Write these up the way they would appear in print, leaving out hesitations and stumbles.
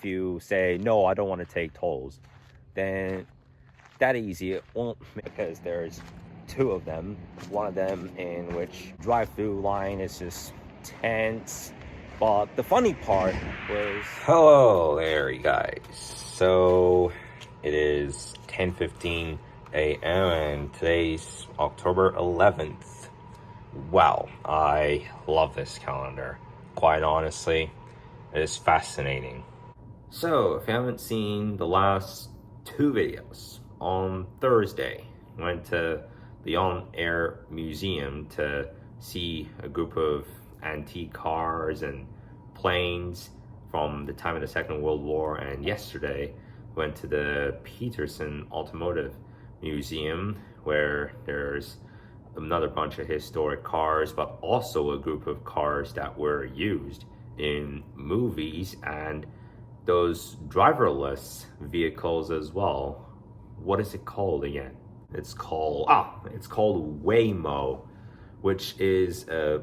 if you say, no, I don't want to take tolls, then that easy. It won't, because there's two of them. One of them in which drive-through line is just tense. But the funny part was... Hello there, you guys. So it is 10:15 a.m. and today's October 11th. Wow, I love this calendar. Quite honestly, it is fascinating. So if you haven't seen the last two videos, on Thursday, went to the On-Air Museum to see a group of antique cars and planes from the time of the Second World War, and yesterday went to the Peterson Automotive Museum, where there's another bunch of historic cars, but also a group of cars that were used in movies and those driverless vehicles as well. What is it called again? It's called Waymo, which is a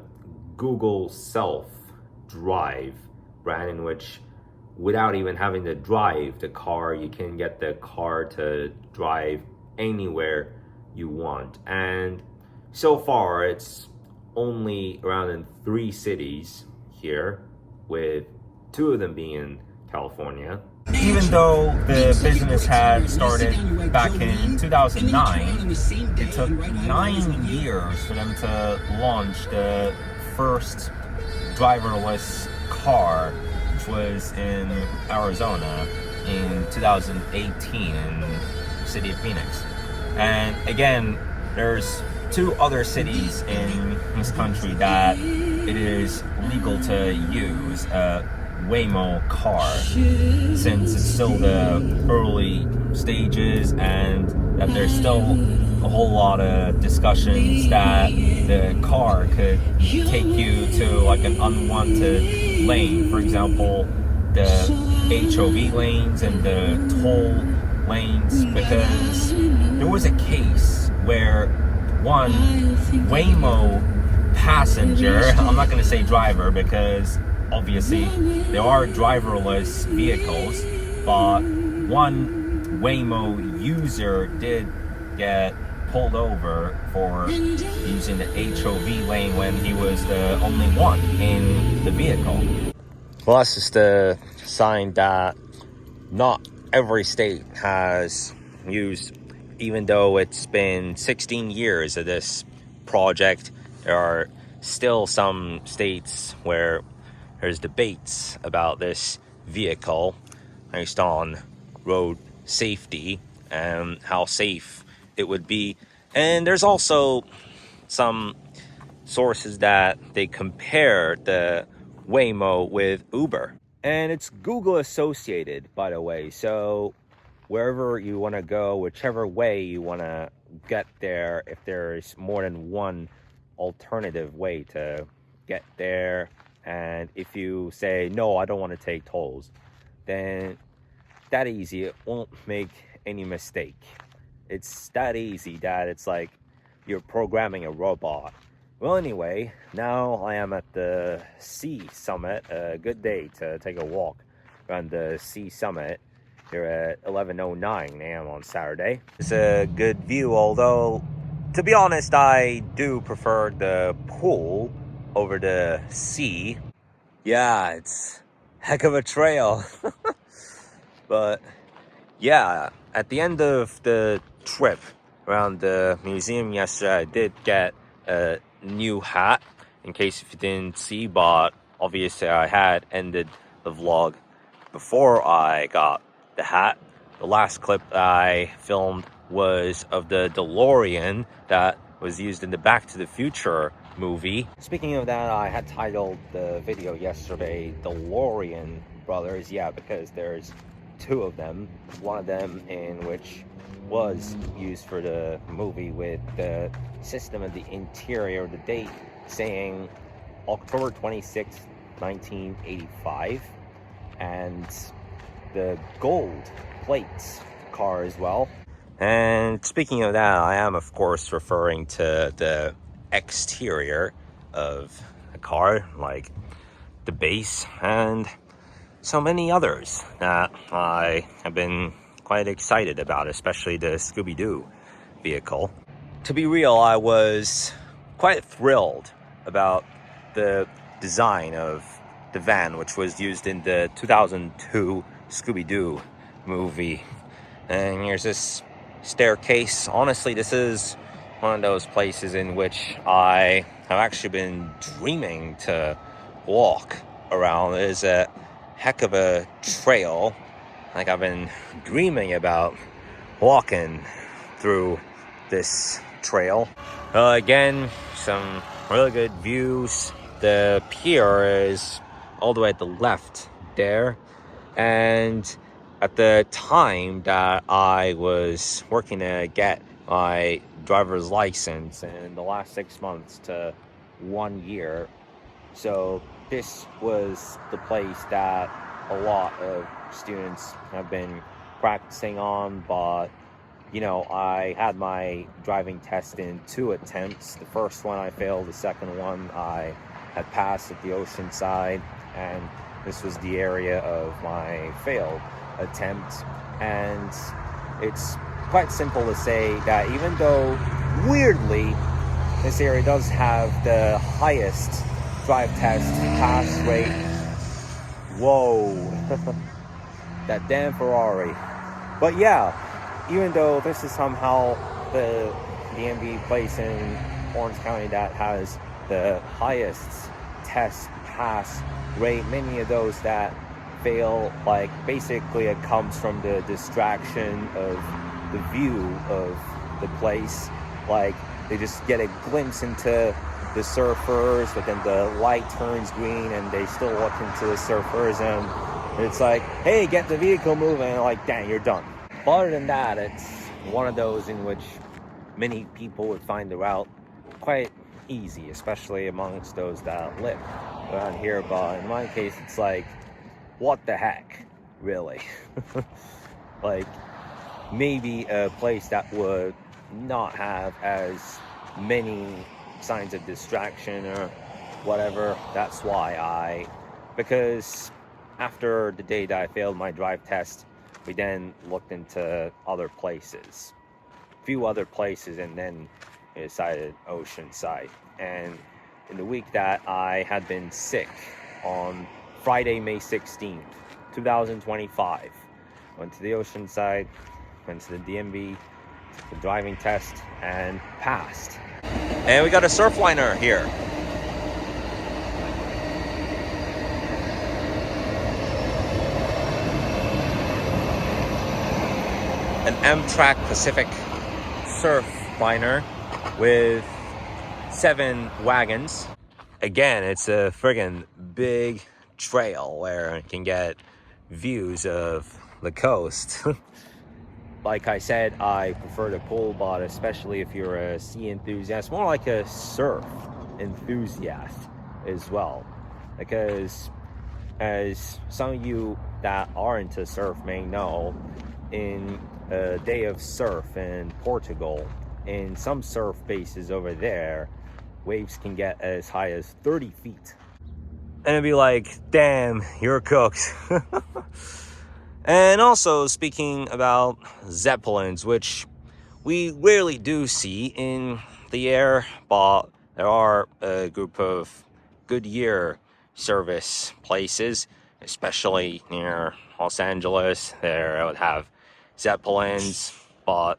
Google self-drive brand in which, without even having to drive the car, you can get the car to drive anywhere you want. And so far, it's only around in 3 cities here, with 2 of them being in California. Even though the business had started back in 2009, it took 9 years for them to launch the first driverless car, which was in Arizona in 2018 in the city of Phoenix. And again, there's 2 other cities in this country that it is legal to use a Waymo car, since it's still the early stages and that there's still a whole lot of discussions that the car could take you to like an unwanted lane. For example, the HOV lanes and the toll lanes, because there was a case where one Waymo passenger, I'm not going to say driver because obviously there are driverless vehicles, but one Waymo user did get pulled over for using the HOV lane when he was the only one in the vehicle. Well, that's just a sign that not every state has used, even though it's been 16 years of this project, there are still some states where there's debates about this vehicle based on road safety and how safe it would be. And there's also some sources that they compare the Waymo with Uber. And it's Google associated, by the way, so wherever you want to go, whichever way you want to get there, if there's more than one alternative way to get there, and if you say, no, I don't want to take tolls, then that easy. It won't make any mistake. It's that easy that it's like you're programming a robot. Well, anyway, now I am at the Sea Summit. A good day to take a walk around the Sea Summit here at 11:09 a.m. on Saturday. It's a good view, although, to be honest, I do prefer the pool over the sea. Yeah, it's heck of a trail. But yeah, at the end of the trip around the museum yesterday, I did get a new hat, in case if you didn't see, but obviously I had ended the vlog before I got the hat. The last clip that I filmed was of the DeLorean that was used in the Back to the Future movie. Speaking of that, I had titled the video yesterday DeLorean Brothers. Yeah, because there's 2 of them. One of them in which was used for the movie with the system of the interior, the date saying October 26th, 1985, and the gold plates car as well. And speaking of that, I am of course referring to the exterior of the car, like the base. And so many others that I have been quite excited about, especially the Scooby-Doo vehicle. To be real, I was quite thrilled about the design of the van, which was used in the 2002 Scooby-Doo movie. And here's this staircase. Honestly, this is one of those places in which I have actually been dreaming to walk around. It is a heck of a trail. Like, I've been dreaming about walking through this trail. Again, some really good views. The pier is all the way at the left there. And at the time that I was working to get my driver's license in the last 6 months to 1 year, so this was the place that a lot of students have been practicing on. But you know, I had my driving test in 2 attempts. The first one I failed, the second one I had passed at the ocean side, and this was the area of my failed attempt. And it's quite simple to say that even though, weirdly, this area does have the highest drive test pass rate. Whoa, that damn Ferrari. But yeah, even though this is somehow the DMV place in Orange County that has the highest test pass rate, many of those that fail, like, basically it comes from the distraction of the view of the place. Like, they just get a glimpse into the surfers, but then the light turns green and they still look into the surfers, and it's like, hey, get the vehicle moving, and like, dang, you're done. But other than that, it's one of those in which many people would find the route quite easy, especially amongst those that live around here. But in my case, it's like, what the heck, really? Like, maybe a place that would not have as many signs of distraction or whatever. That's why because after the day that I failed my drive test, we then looked into other places, a few other places, and then we decided Oceanside. And in the week that I had been sick, on Friday, May 16th, 2025, went to the Oceanside, went to the DMV, took the driving test, and passed. And we got a surf liner here. An Amtrak Pacific surf liner with 7 wagons. Again, it's a friggin' big trail where you can get views of the coast. Like I said, I prefer the pool, but especially if you're a sea enthusiast, more like a surf enthusiast as well. Because as some of you that are into surf may know, in a day of surf in Portugal, in some surf bases over there, waves can get as high as 30 feet. And it'd be like, damn, you're cooked. And also, speaking about Zeppelins, which we rarely do see in the air, but there are a group of Goodyear service places, especially near Los Angeles. There would have Zeppelins, but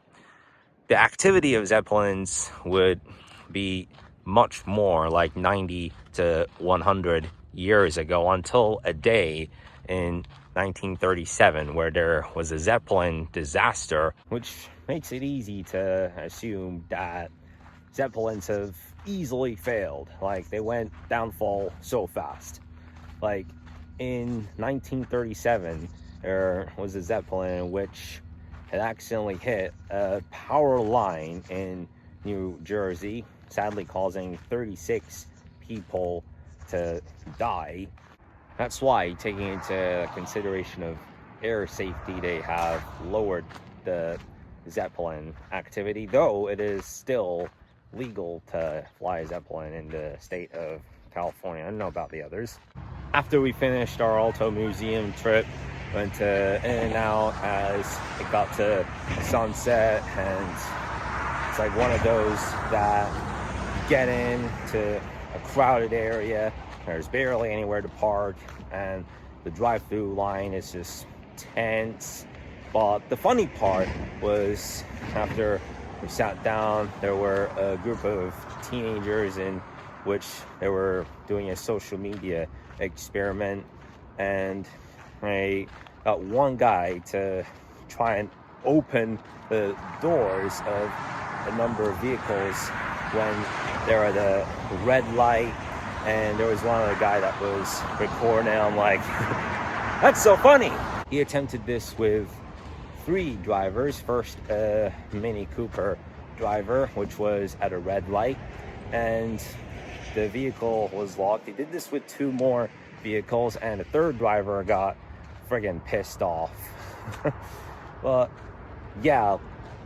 the activity of Zeppelins would be much more like 90 to 100 years ago, until a day in 1937 where there was a Zeppelin disaster, which makes it easy to assume that Zeppelins have easily failed. Like, they went downfall so fast. Like, in 1937, there was a Zeppelin which had accidentally hit a power line in New Jersey, sadly causing 36 people to die. That's why, taking into consideration of air safety, they have lowered the Zeppelin activity, though it is still legal to fly a Zeppelin in the state of California. I don't know about the others. after we finished our Alto Museum trip, went to In-N-Out as it got to sunset, and it's like one of those that you get into a crowded area, there's barely anywhere to park, and the drive-through line is just tense. But the funny part was, after we sat down, there were a group of teenagers in which they were doing a social media experiment, and I got one guy to try and open the doors of a number of vehicles when they're at a red light, and there was one other guy that was recording, and I'm like, that's so funny. He attempted this with 3 drivers. First, a Mini Cooper driver, which was at a red light, and the vehicle was locked. He did this with 2 more vehicles, and a 3rd driver got friggin' pissed off. But yeah,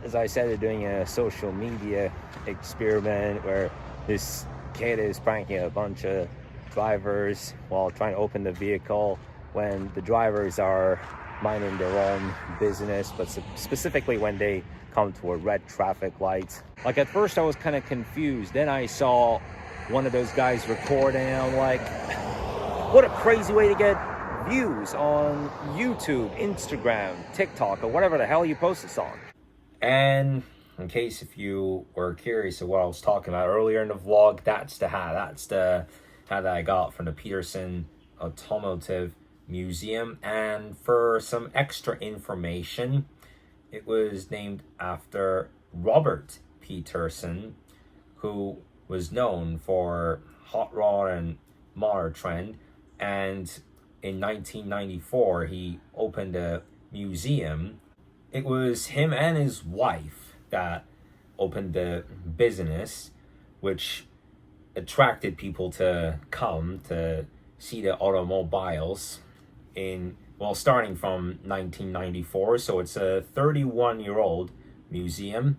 as I said, they're doing a social media experiment where this kid is pranking a bunch of drivers while trying to open the vehicle when the drivers are minding their own business, but specifically when they come to a red traffic light. Like, at first I was kind of confused, then I saw one of those guys recording, and I'm like, what a crazy way to get views on YouTube, Instagram, TikTok, or whatever the hell you post this on. And in case if you were curious of what I was talking about earlier in the vlog, that's the hat. That's the hat that I got from the Peterson Automotive Museum. And for some extra information, it was named after Robert Peterson, who was known for hot rod and motor trend, and in 1994 he opened a museum. It was him and his wife that opened the business, which attracted people to come to see the automobiles starting from 1994. So it's a 31-year-old museum.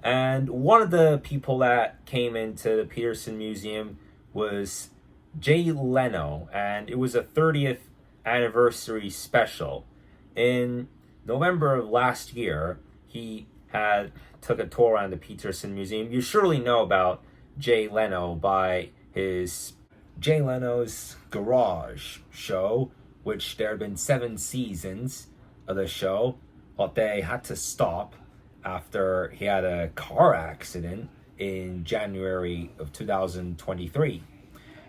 And one of the people that came into the Peterson Museum was Jay Leno, and it was a 30th anniversary special. In November of last year, he took a tour around the Peterson Museum. You surely know about Jay Leno by his Jay Leno's Garage show, which there have been 7 seasons of the show, but they had to stop after he had a car accident in January of 2023.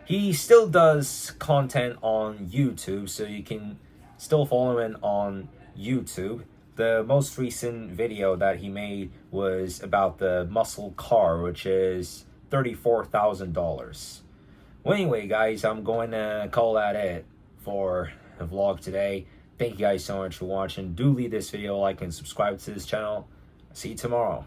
He still does content on YouTube, so you can still follow him on YouTube. The most recent video that he made was about the muscle car, which is $34,000. Well, anyway, guys, I'm going to call that it for the vlog today. Thank you guys so much for watching. Do leave this video a like and subscribe to this channel. See you tomorrow.